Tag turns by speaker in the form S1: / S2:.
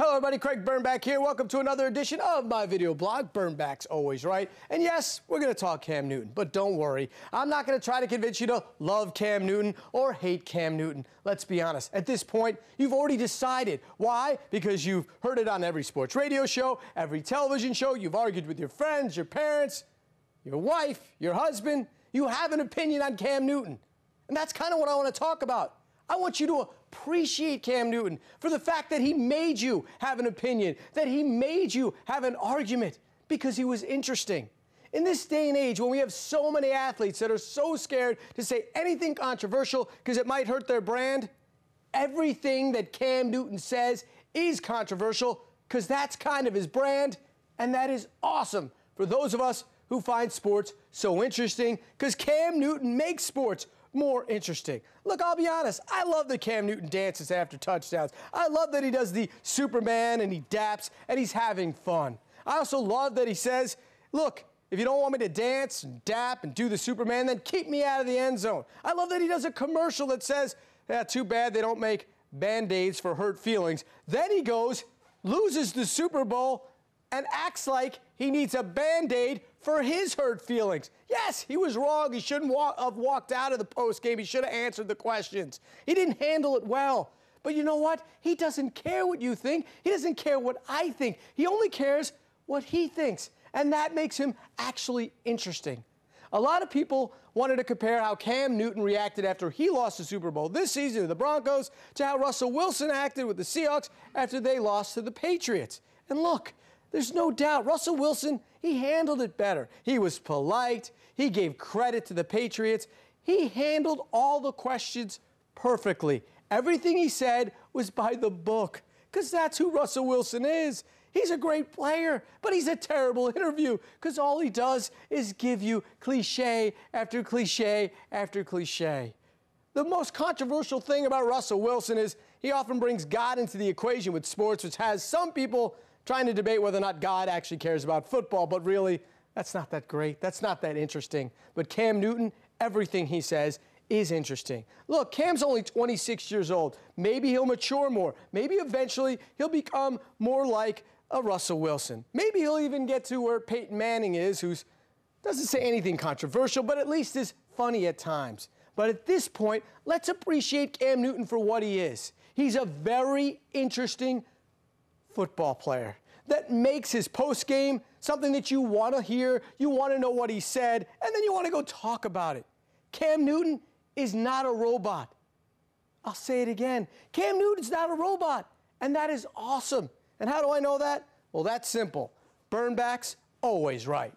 S1: Hello everybody, Craig Birnbach here. Welcome to another edition of my video blog, Birnbach's Always Right. And yes, we're going to talk Cam Newton, but don't worry. I'm not going to try to convince you to love Cam Newton or hate Cam Newton. Let's be honest. At this point, you've already decided. Why? Because you've heard it on every sports radio show, every television show. You've argued with your friends, your parents, your wife, your husband. You have an opinion on Cam Newton. And that's kind of what I want to talk about. I want you to appreciate Cam Newton for the fact that he made you have an opinion, that he made you have an argument because he was interesting. In this day and age, when we have so many athletes that are so scared to say anything controversial because it might hurt their brand, everything that Cam Newton says is controversial because that's kind of his brand, and that is awesome for those of us who find sports so interesting because Cam Newton makes sports more interesting. Look, I'll be honest, I love that Cam Newton dances after touchdowns. I love that he does the Superman and he daps and he's having fun. I also love that he says, look, if you don't want me to dance and dap and do the Superman, then keep me out of the end zone. I love that he does a commercial that says, yeah, too bad they don't make Band-Aids for hurt feelings. Then he goes, loses the Super Bowl, and acts like he needs a Band-Aid for his hurt feelings. Yes, he was wrong. He shouldn't have walked out of the postgame. He should have answered the questions. He didn't handle it well. But you know what? He doesn't care what you think. He doesn't care what I think. He only cares what he thinks. And that makes him actually interesting. A lot of people wanted to compare how Cam Newton reacted after he lost the Super Bowl this season to the Broncos to how Russell Wilson acted with the Seahawks after they lost to the Patriots. And look, there's no doubt Russell Wilson, he handled it better. He was polite. He gave credit to the Patriots. He handled all the questions perfectly. Everything he said was by the book because that's who Russell Wilson is. He's a great player, but he's a terrible interview because all he does is give you cliche after cliche after cliche. The most controversial thing about Russell Wilson is he often brings God into the equation with sports, which has some people trying to debate whether or not God actually cares about football, but really, that's not that great. That's not that interesting. But Cam Newton, everything he says is interesting. Look, Cam's only 26 years old. Maybe he'll mature more. Maybe eventually he'll become more like a Russell Wilson. Maybe he'll even get to where Peyton Manning is, who doesn't say anything controversial, but at least is funny at times. But at this point, let's appreciate Cam Newton for what he is. He's a very interesting football player that makes his post-game something that you want to hear, you want to know what he said, and then you want to go talk about it. Cam Newton is not a robot. I'll say it again. Cam Newton's not a robot, and that is awesome. And how do I know that? Well, that's simple. Birnbach's always right.